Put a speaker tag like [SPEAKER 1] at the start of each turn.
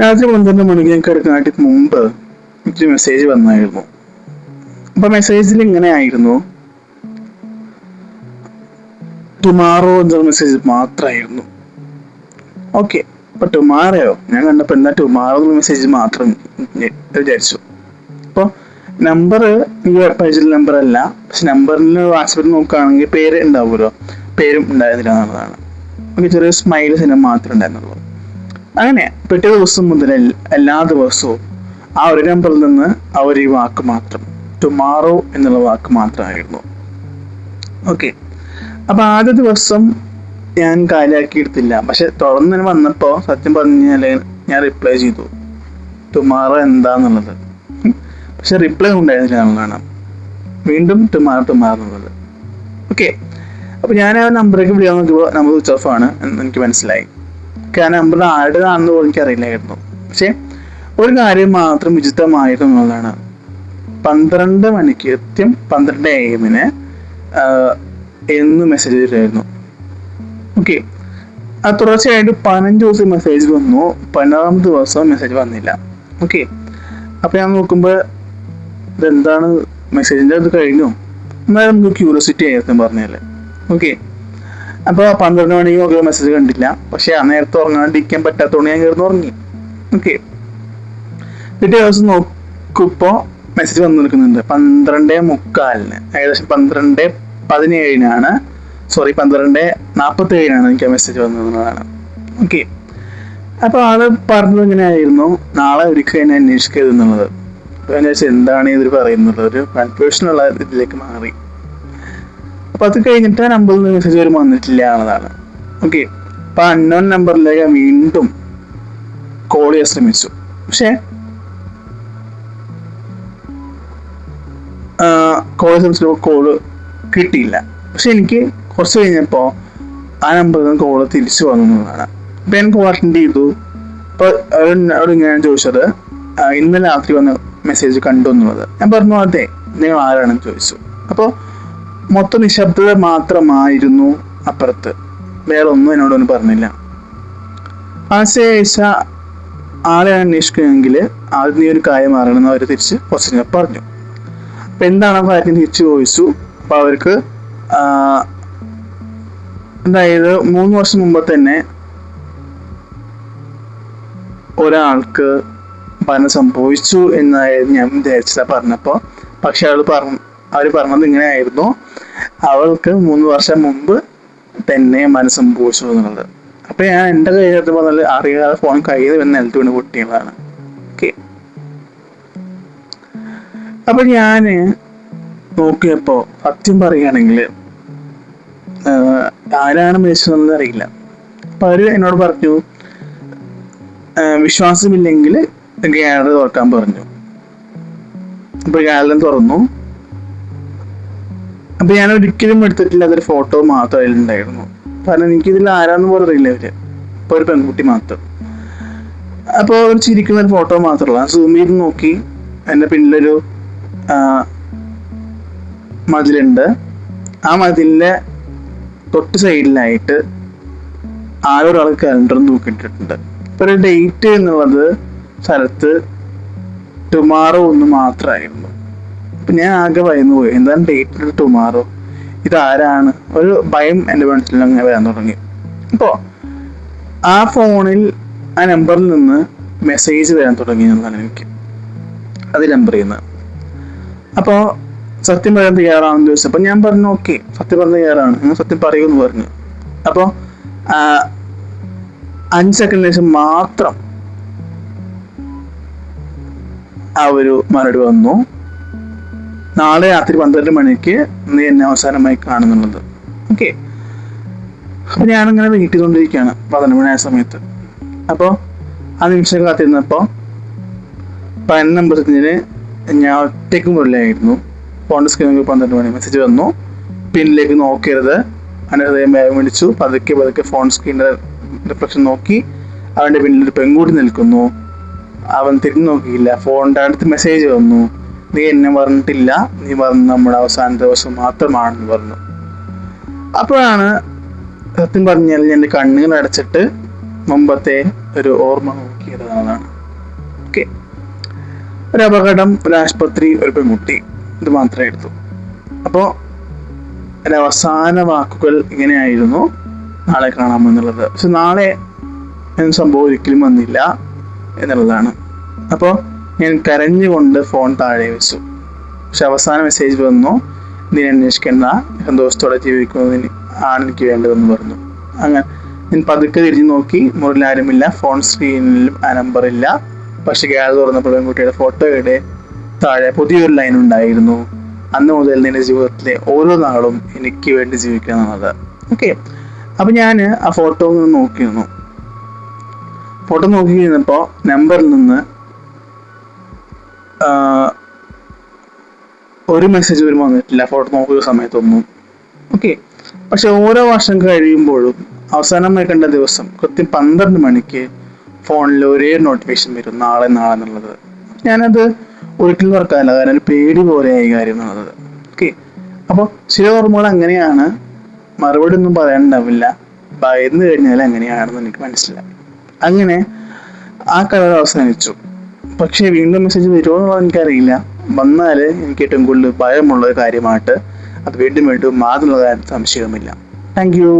[SPEAKER 1] രാത്രി 12 മണിക്ക് ഞാൻ കിടക്കാനായിട്ട് മുമ്പ് എനിക്ക് മെസ്സേജ് വന്നായിരുന്നു. അപ്പൊ മെസ്സേജിൽ ഇങ്ങനെ ആയിരുന്നു, ടുമാറോ എന്ന മെസ്സേജ് മാത്രമായിരുന്നു. ഓക്കെ, അപ്പൊ ടുമാറോയോ ഞാൻ കണ്ടപ്പോ എന്താ ടുമാറോ എന്ന മെസ്സേജ് മാത്രം വിചാരിച്ചു. അപ്പോൾ നമ്പർ എനിക്ക് പരിചയ നമ്പർ അല്ല, പക്ഷെ നമ്പറിൽ വാട്സാപ്പിൽ നോക്കുകയാണെങ്കിൽ പേര് ഉണ്ടാവുമല്ലോ, പേരും ഉണ്ടായിരുന്നില്ല എന്നുള്ളതാണ്. ഓക്കെ, ചെറിയ സ്മൈൽ സിനിമ മാത്രമേ ഉണ്ടായിരുന്നുള്ളൂ. അങ്ങനെ പിറ്റേ ദിവസം മുതൽ എല്ലാ ദിവസവും ആ ഒരു നമ്പറിൽ നിന്ന് ആ ഒരു വാക്ക് മാത്രം, ടുമാറോ എന്നുള്ള വാക്ക് മാത്രമായിരുന്നു. ഓക്കെ, അപ്പൊ ആദ്യ ദിവസം ഞാൻ കാര്യമാക്കിയെടുത്തില്ല. പക്ഷെ തുടർന്ന് തന്നെ വന്നപ്പോൾ സത്യം പറഞ്ഞാല് ഞാൻ റിപ്ലൈ ചെയ്തു ടുമാറോ എന്താന്നുള്ളത്. പക്ഷെ റിപ്ലൈ ഉണ്ടായിരുന്നില്ല എന്നുള്ളതാണ്. വീണ്ടും ടുമാറോ എന്നുള്ളത്. ഓക്കെ, അപ്പൊ ഞാൻ ആ നമ്പറേക്ക് വിളിക്കാൻ നോക്കിയപ്പോൾ നമ്പർ സ്വിച്ച് ഓഫ് ആണ് എന്ന് എനിക്ക് മനസ്സിലായി. ആ നമ്പർ ആരുടേതാണെന്ന് പോലും എനിക്കറിയില്ലായിരുന്നു. പക്ഷെ ഒരു കാര്യം മാത്രം വിചിത്രമായിരുന്നു എന്നുള്ളതാണ്. 12 മണിക്ക് കൃത്യം 12 AM എന്ന് മെസ്സേജ് ചെയ്തിട്ടായിരുന്നു. ഓക്കെ, അത് തുടർച്ചയായിട്ട് 15 ദിവസം മെസ്സേജ് വന്നു. 15ാമത്തെ ദിവസം മെസ്സേജ് വന്നില്ല. ഓക്കെ, അപ്പൊ ഞാൻ നോക്കുമ്പോൾ ഇതെന്താണ്, മെസ്സേജിന്റെ അത് കഴിഞ്ഞു. എന്നാലും നമുക്ക് ക്യൂരിയോസിറ്റി ആയിരുന്നു പറഞ്ഞാല്. ഓക്കെ, അപ്പോൾ 12 മണിക്ക് നോക്കിയ മെസ്സേജ് കണ്ടില്ല. പക്ഷെ ആ നേരത്തെ ഉറങ്ങാണ്ടിരിക്കാൻ പറ്റാത്തതുകൊണ്ട് ഞാൻ കിടന്ന് ഉറങ്ങി. ഓക്കെ, പിറ്റേ ദിവസം നോക്കുമ്പോൾ മെസ്സേജ് വന്നു നിൽക്കുന്നുണ്ട് 12:45, ഏകദേശം 12:17 സോറി 12:47 എനിക്ക് ആ മെസ്സേജ് വന്നതാണ്. ഓക്കെ, അപ്പോൾ ആള് പറഞ്ഞത് ഇങ്ങനെയായിരുന്നു, നാളെ ഒരിക്കലും എന്നെ അന്വേഷിക്കരുത് എന്നുള്ളത്. അപ്പോൾ ഞാൻ ചോദിച്ചാൽ എന്താണ് ഇതിൽ പറയുന്നത്, ഒരു കൺഫ്യൂഷനുള്ള ഇതിലേക്ക് മാറി. അപ്പൊ അത് കഴിഞ്ഞിട്ട് നമ്പറിൽ നിന്ന് മെസ്സേജ് വരും വന്നിട്ടില്ല എന്നതാണ്. ഓക്കെ, അപ്പൊ അൺനോൺ നമ്പറിലേക്ക് വീണ്ടും കോൾ ചെയ്യാൻ ശ്രമിച്ചു. പക്ഷെ കോള് കിട്ടിയില്ല. പക്ഷെ എനിക്ക് കുറച്ച് കഴിഞ്ഞപ്പോൾ ആ നമ്പറിൽ നിന്ന് കോള് തിരിച്ചു വന്നതാണ്. അപ്പൊ ഞാൻ കോൾ അറ്റൻഡ് ചെയ്തു. അപ്പൊ അവിടെ ഇങ്ങനെയാണ് ചോദിച്ചത്, ഇന്നലെ രാത്രി വന്ന മെസ്സേജ് കണ്ടു എന്നുള്ളത്. ഞാൻ പറഞ്ഞു അതെ, നിങ്ങൾ ആരാണെന്ന് ചോദിച്ചു. അപ്പോൾ മൊത്തം നിശബ്ദത മാത്രമായിരുന്നു അപ്പുറത്ത്, വേറെ ഒന്നും എന്നോടൊന്നും പറഞ്ഞില്ല. ആഴ്ച ആളെ അന്വേഷിക്കുകയെങ്കിൽ ആദ്യം നീ ഒരു കാര്യം അറിയണമെന്ന് അവർ തിരിച്ച് കുറച്ച് പറഞ്ഞു. അപ്പൊ എന്താണ് ആ കാര്യം തിരിച്ചു ചോദിച്ചു. അപ്പൊ അവർക്ക് അതായത് 3 വർഷം മുമ്പ് തന്നെ ഒരാൾക്ക് മരണം സംഭവിച്ചു എന്നായിരുന്നു ഞാൻ വിചാരിച്ചത് പറഞ്ഞപ്പോൾ. പക്ഷെ അവർ പറഞ്ഞത് ഇങ്ങനെയായിരുന്നു, അവൾക്ക് 3 വർഷം മുമ്പ് തന്നെ മരണം സംഭവിച്ചു എന്നുള്ളത്. അപ്പൊ ഞാൻ എൻ്റെ കയ്യിൽ പറഞ്ഞാൽ അറിയാതെ ഫോൺ കയ്യിൽ വന്ന് നിലത്ത് വീണ് കുട്ടികളാണ്. ഓക്കെ, അപ്പൊ ഞാന് നോക്കിയപ്പോ സത്യം പറയുകയാണെങ്കിൽ ആരാണ് മരിച്ചതെന്ന് അറിയില്ല. അപ്പൊ അവര് എന്നോട് പറഞ്ഞു വിശ്വാസമില്ലെങ്കിൽ ഗാലറി തുറക്കാൻ പറഞ്ഞു. അപ്പൊ ഗാലറി തുറന്നു. അപ്പൊ ഞാൻ ഒരിക്കലും എടുത്തിട്ടില്ല, അതൊരു ഫോട്ടോ മാത്രം അതിലുണ്ടായിരുന്നു. കാരണം എനിക്കിതിൽ ആരാന്ന് പോലും അറിയില്ല അവര്. ഇപ്പൊ ഒരു പെൺകുട്ടി മാത്രം. അപ്പൊ അവർ ചിരിക്കുന്ന ഒരു ഫോട്ടോ മാത്രമല്ല. സൂം ചെയ്ത് നോക്കി എന്റെ പിന്നിലൊരു മതിലുണ്ട്. ആ മതിലിന്റെ തൊട്ട് സൈഡിലായിട്ട് ആരൊരാൾ കലണ്ടറും തൂക്കിയിട്ടിട്ടുണ്ട്. ഇപ്പൊ ഒരു ഡേറ്റ് എന്നുള്ളത് സ്ഥലത്ത് ടുമാറോ ഒന്ന് മാത്രമായിരുന്നു. അപ്പൊ ഞാൻ ആകെ ഭയന്നു പോയി, എന്താണ് ഡേറ്റ് ടുമാറോ, ഇതാരാണ്, ഒരു ഭയം എൻ്റെ മനസ്സിൽ അങ്ങനെ വരാൻ തുടങ്ങി. അപ്പോൾ ആ ഫോണിൽ ആ നമ്പറിൽ നിന്ന് മെസ്സേജ് വരാൻ തുടങ്ങി എന്നതാണ് എനിക്ക് അത് നമ്പറിൽ നിന്ന്. അപ്പോൾ സത്യം പറയാൻ തയ്യാറാണെന്ന് ചോദിച്ചപ്പോൾ ഞാൻ പറഞ്ഞു ഓക്കെ, സത്യം പറഞ്ഞ തയ്യാറാണ്, നിങ്ങൾ സത്യം പറയുമെന്ന് പറഞ്ഞു. അപ്പോൾ 5 സെക്കൻഡിന് ശേഷം മാത്രം ആ ഒരു മറുപടി വന്നു, നാളെ രാത്രി 12 മണിക്ക് നീ എന്നെ അവസാനമായി കാണുന്നുള്ളത്. ഓക്കെ, അപ്പൊ ഞാനിങ്ങനെ വെയിറ്റ് ചെയ്തുകൊണ്ടിരിക്കുകയാണ് 12 മണിയായ സമയത്ത്. അപ്പോൾ ആ നിമിഷം കാത്തിരുന്നപ്പോൾ 10 നമ്പറിന് ഞാൻ ഒറ്റയ്ക്കും മുറിലായിരുന്നു. ഫോണിന്റെ സ്ക്രീനിൽ 12 മണി മെസ്സേജ് വന്നു, പിന്നിലേക്ക് നോക്കരുത്, അവൻ്റെ ഹൃദയം വേഗം പിടിച്ചു. പതുക്കെ ഫോൺ സ്ക്രീനിന്റെ റിഫ്ലക്ഷൻ നോക്കി, അവന്റെ പിന്നിൽ ഒരു പെൺകുട്ടി നിൽക്കുന്നു. അവൻ തിരിഞ്ഞു നോക്കിയില്ല. ഫോണിന്റെ അടുത്ത് മെസ്സേജ് വന്നു, നീ എന്നെ പറഞ്ഞിട്ടില്ല, നീ പറഞ്ഞ നമ്മുടെ അവസാന ദിവസം മാത്രമാണെന്ന് പറഞ്ഞു. അപ്പോഴാണ് സത്യം പറഞ്ഞാൽ എൻ്റെ കണ്ണുകൾ അടച്ചിട്ട് മുമ്പത്തെ ഒരു ഓർമ്മ നോക്കിയതാണ്. ഓക്കെ, ഒരു അപകടം, ഒരു ആശുപത്രി, ഒരു പെൺകുട്ടി, ഇത് മാത്രമേ എടുത്തു. അപ്പോൾ എൻ്റെ അവസാന വാക്കുകൾ ഇങ്ങനെയായിരുന്നു, നാളെ കാണാമെന്നുള്ളത്. പക്ഷെ നാളെ എന്ന സംഭവം ഒരിക്കലും വന്നില്ല എന്നുള്ളതാണ്. അപ്പോൾ ഞാൻ കരഞ്ഞുകൊണ്ട് ഫോൺ താഴെ വെച്ചു. പക്ഷെ അവസാന മെസ്സേജ് വന്നു, നീ അന്വേഷിക്കേണ്ട, സന്തോഷത്തോടെ ജീവിക്കുന്നതിന് ആണ് എനിക്ക് വേണ്ടതെന്ന് പറഞ്ഞു. അങ്ങനെ ഞാൻ പതുക്കെ തിരിഞ്ഞു നോക്കി, മുറിൽ ആരുമില്ല, ഫോൺ സ്ക്രീനിലും ആ നമ്പറില്ല. പക്ഷെ ഗ്യാസ് തുറന്നപ്പോൾ പെൺകുട്ടിയുടെ ഫോട്ടോയുടെ താഴെ പുതിയൊരു ലൈൻ ഉണ്ടായിരുന്നു, അന്ന് മുതൽ നിന്റെ ജീവിതത്തിലെ ഓരോ നാളും എനിക്ക് വേണ്ടി ജീവിക്കണം എന്നുള്ളത്. ഓക്കെ, അപ്പം ഞാൻ ആ ഫോട്ടോ നോക്കിയിരുന്നു. ഫോട്ടോ നോക്കിയിരുന്നപ്പോൾ നമ്പറിൽ നിന്ന് ഒരു മെസ്സേജ് പോലും വന്നിട്ടില്ല ഫോട്ടോ നോക്കുന്ന സമയത്തൊന്നും. ഓക്കെ, പക്ഷെ ഓരോ വർഷം കഴിയുമ്പോഴും അവസാനമായി കണ്ട ദിവസം കൃത്യം 12 മണിക്ക് ഫോണിൽ ഒരേ നോട്ടിഫിക്കേഷൻ വരും, നാളെ നാളെ എന്നുള്ളത്. ഞാനത് ഒരിക്കലും ഓർക്കാറില്ല, കാരണം ഒരു പേടി പോലെയായി കാര്യം എന്നുള്ളത്. ഓക്കെ, അപ്പോൾ ചില ഓർമ്മകൾ അങ്ങനെയാണ്, മറുപടി ഒന്നും പറയാനുണ്ടാവില്ല, ഭയന്ന് കഴിഞ്ഞാൽ എങ്ങനെയാണെന്ന് എനിക്ക് മനസ്സിലായി. അങ്ങനെ ആ കഥ അവസാനിച്ചു. പക്ഷേ വീണ്ടും മെസ്സേജ് വരുമോ എന്നുള്ളത് എനിക്കറിയില്ല. വന്നാൽ എനിക്ക് ഏറ്റവും കൂടുതൽ ഭയമുള്ള ഒരു കാര്യമായിട്ട് അത് വീണ്ടും വീണ്ടും മാറുന്നുള്ള കാര്യം സംശയവുമില്ല. Thank you.